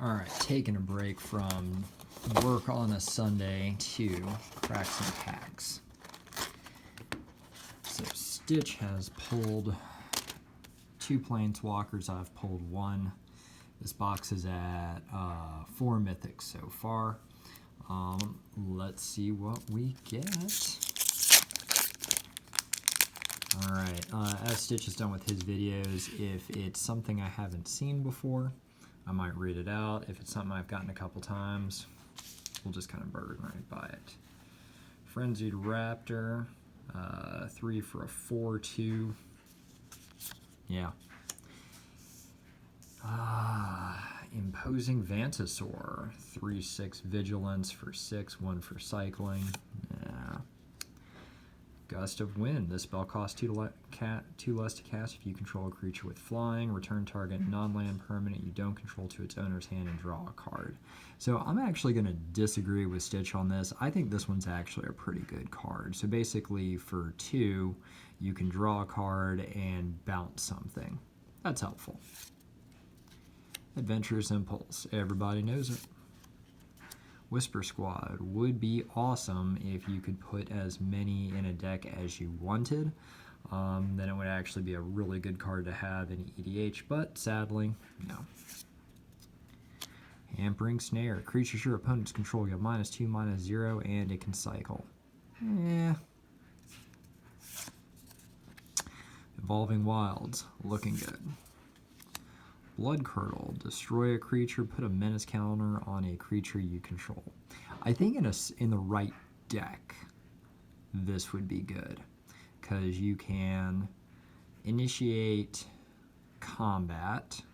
All right, taking a break from work on a Sunday to crack some packs. So Stitch has pulled 2 Planeswalkers. I've pulled 1. This box is at 4 Mythics so far. Let's see what we get. Alright, as Stitch has done with his videos, if it's something I haven't seen before, I might read it out. If it's something I've gotten a couple times, we'll just kind of burn right by it. Frenzied Raptor, 3 for a 4/2. Yeah. Imposing Vantasaur, 3/6 Vigilance for 6, 1 for cycling. Yeah. Gust of Wind. This spell costs 2 less to cast if you control a creature with flying. Return target non-land permanent you don't control to its owner's hand and draw a card. So I'm actually going to disagree with Stitch on this. I think this one's actually a pretty good card. So basically for 2, you can draw a card and bounce something. That's helpful. Adventurous Impulse. Everybody knows it. Whisper Squad would be awesome if you could put as many in a deck as you wanted. Then it would actually be a really good card to have in EDH, but sadly, no. Hampering Snare. Creatures your opponents control get -2, -0, and it can cycle. Evolving Wilds. Looking good. Blood Curdle. Destroy a creature, put a menace counter on a creature you control. I think in the right deck, this would be good, because you can initiate combat,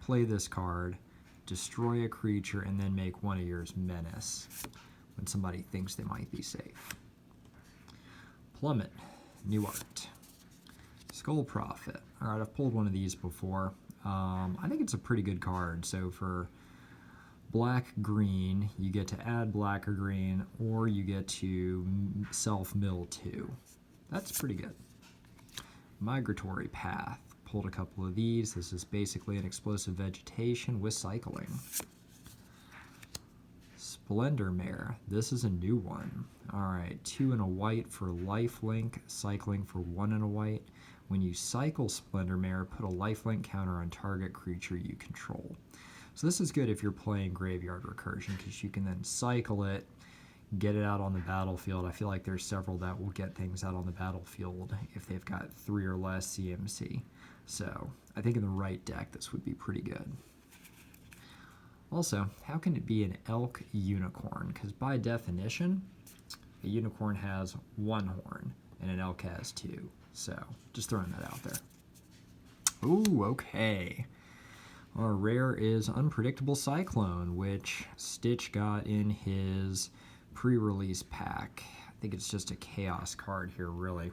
play this card, destroy a creature, and then make one of yours menace when somebody thinks they might be safe. Plummet. New art. Skull Prophet. Alright, I've pulled one of these before. I think it's a pretty good card. So for black-green, you get to add black or green, or you get to self-mill 2. That's pretty good. Migratory Path. Pulled a couple of these. This is basically an explosive vegetation with cycling. Splendor Mare. This is a new one. Alright, 2 and a white for lifelink, cycling for 1 and a white. When you cycle Splendor Mare, put a lifelink counter on target creature you control. So this is good if you're playing Graveyard Recursion, because you can then cycle it, get it out on the battlefield. I feel like there's several that will get things out on the battlefield if they've got 3 or less CMC. So I think in the right deck, this would be pretty good. Also, how can it be an elk unicorn? Because by definition, a unicorn has 1 horn, and an elk has 2. So, just throwing that out there. Ooh, okay. Our rare is Unpredictable Cyclone, which Stitch got in his pre-release pack. I think it's just a chaos card here, really.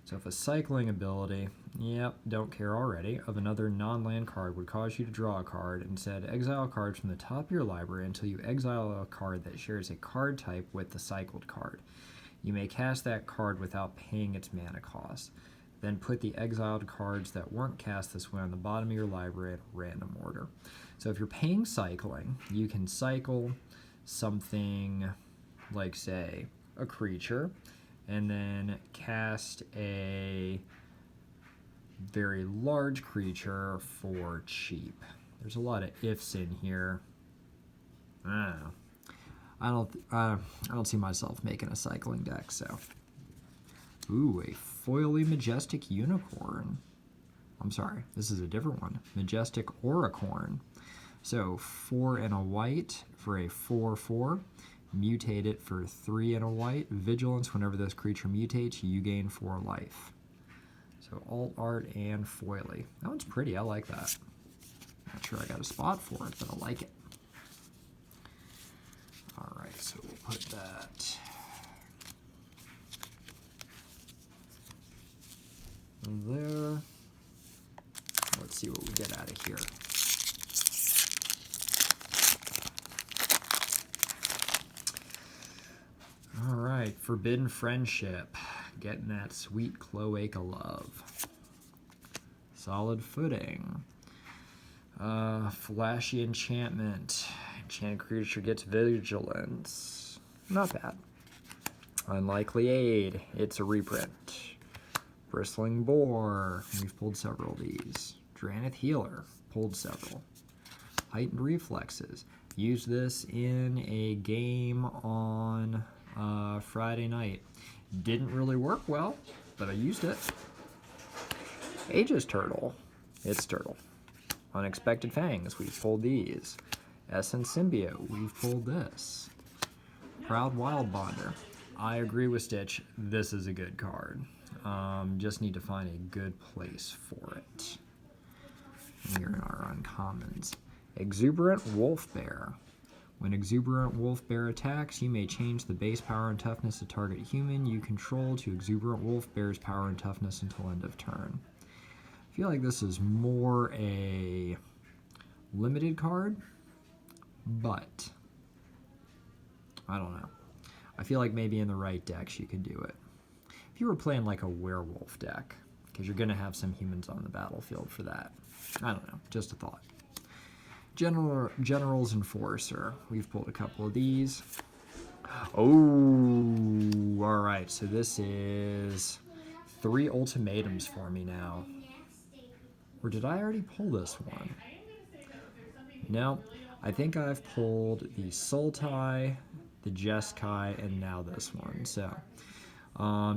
So if a cycling ability, yep, don't care already, of another non-land card would cause you to draw a card, instead exile cards from the top of your library until you exile a card that shares a card type with the cycled card. You may cast that card without paying its mana cost. Then put the exiled cards that weren't cast this way on the bottom of your library in random order. So if you're paying cycling, you can cycle something like, say, a creature, and then cast a very large creature for cheap. There's a lot of ifs in here. I don't know. I don't see myself making a cycling deck, so. Ooh, a foily Majestic Unicorn. I'm sorry, this is a different one. Majestic Auricorn. So 4 and a white for a 4/4. Mutate it for 3 and a white. Vigilance, whenever this creature mutates, you gain 4 life. So alt art and foily. That one's pretty, I like that. Not sure I got a spot for it, but I like it. Alright, so we'll put that there. Let's see what we get out of here. Alright, Forbidden Friendship. Getting that sweet cloaca love. Solid Footing. Flashy enchantment. Enchanted creature gets vigilance. Not bad. Unlikely aid. It's a reprint. Bristling boar. We've pulled several of these. Dranith healer. Pulled several. Heightened reflexes. Used this in a game on Friday night. Didn't really work well, but I used it. Aegis turtle. It's turtle. Unexpected fangs. We've pulled these. Essence symbiote. We've pulled this. Proud wild bonder. I agree with Stitch. This is a good card. Just need to find a good place for it. Here in our uncommons. Exuberant wolf bear. When Exuberant wolf bear attacks, you may change the base power and toughness of target human you control to Exuberant wolf bear's power and toughness until end of turn. I feel like this is more a limited card, but I don't know. I feel like maybe in the right decks you could do it. If you were playing like a werewolf deck, because you're going to have some humans on the battlefield for that. I don't know, just a thought. General's Enforcer. We've pulled a couple of these. Oh, alright, so this is 3 ultimatums for me now. Or did I already pull this one? No, I think I've pulled the Sultai, the Jeskai, and now this one. So,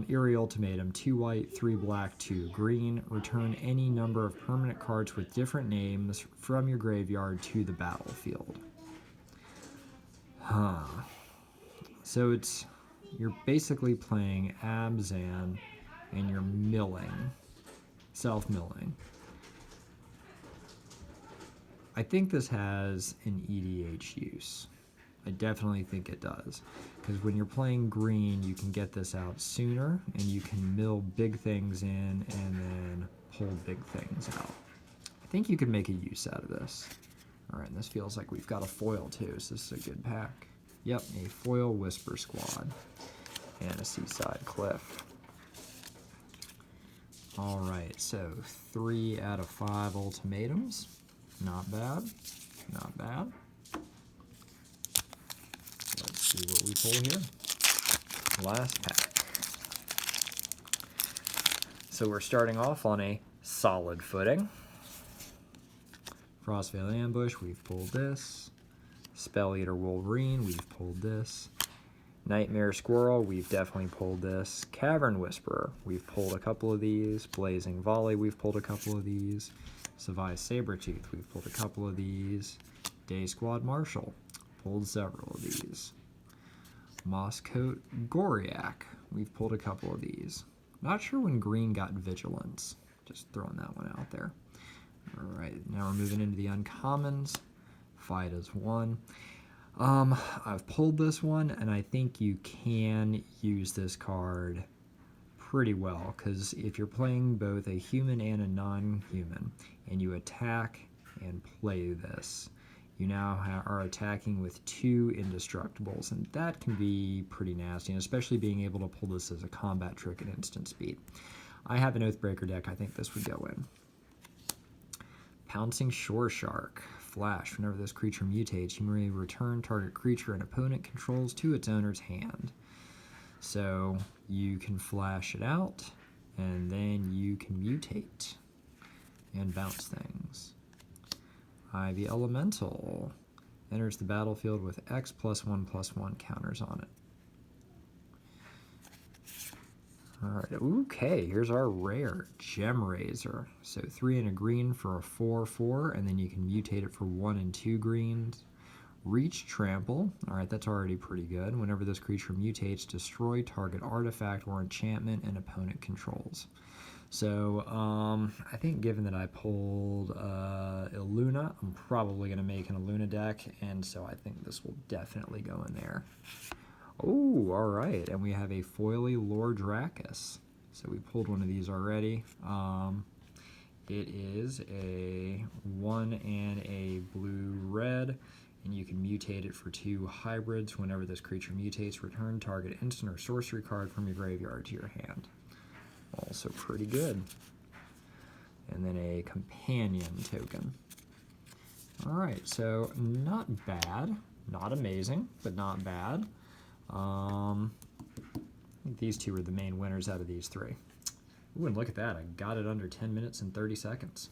Eerie Ultimatum, 2 white, 3 black, 2 green. Return any number of permanent cards with different names from your graveyard to the battlefield. So you're basically playing Abzan and you're milling, self-milling. I think this has an EDH use. I definitely think it does. Because when you're playing green, you can get this out sooner, and you can mill big things in and then pull big things out. I think you could make a use out of this. Alright, and this feels like we've got a foil too, so this is a good pack. Yep, a foil Whisper Squad. And a Seaside Cliff. Alright, so 3 out of 5 ultimatums. Not bad. Not bad. Let's see what we pull here. Last pack. So we're starting off on a solid footing. Frostveil Ambush, we've pulled this. Spell Eater Wolverine, we've pulled this. Nightmare Squirrel, we've definitely pulled this. Cavern Whisperer, we've pulled a couple of these. Blazing Volley, we've pulled a couple of these. Savai Sabretooth, we've pulled a couple of these. Day Squad Marshal, pulled several of these. Mosscoat Goriak, we've pulled a couple of these. Not sure when green got Vigilance, just throwing that one out there. Alright, now we're moving into the uncommons. Fight as one. I've pulled this one, and I think you can use this card pretty well, because if you're playing both a human and a non-human, and you attack and play this, you now are attacking with 2 indestructibles, and that can be pretty nasty, and especially being able to pull this as a combat trick at instant speed. I have an Oathbreaker deck, I think this would go in. Pouncing Shore Shark. Flash. Whenever this creature mutates, you may return target creature an opponent controls to its owner's hand. So you can flash it out, and then you can mutate and bounce things. Ivy Elemental. Enters the battlefield with X +1/+1 counters on it. Alright, okay, here's our rare Gem Razor. So 3 and a green for a 4/4, and then you can mutate it for 1 and 2 greens. Reach Trample. Alright, that's already pretty good. Whenever this creature mutates, destroy target artifact or enchantment and opponent controls. So, I think given that I pulled Illuna, I'm probably going to make an Illuna deck, and so I think this will definitely go in there. Oh, alright, and we have a foily Lord Drakus. So we pulled one of these already. It is a 1 and a blue-red, and you can mutate it for 2 hybrids. Whenever this creature mutates, return target instant or sorcery card from your graveyard to your hand. Also pretty good. And then a companion token. All right, so not bad, not amazing, but not bad. I think these two are the main winners out of these three. Ooh, and look at that, I got it under 10 minutes and 30 seconds.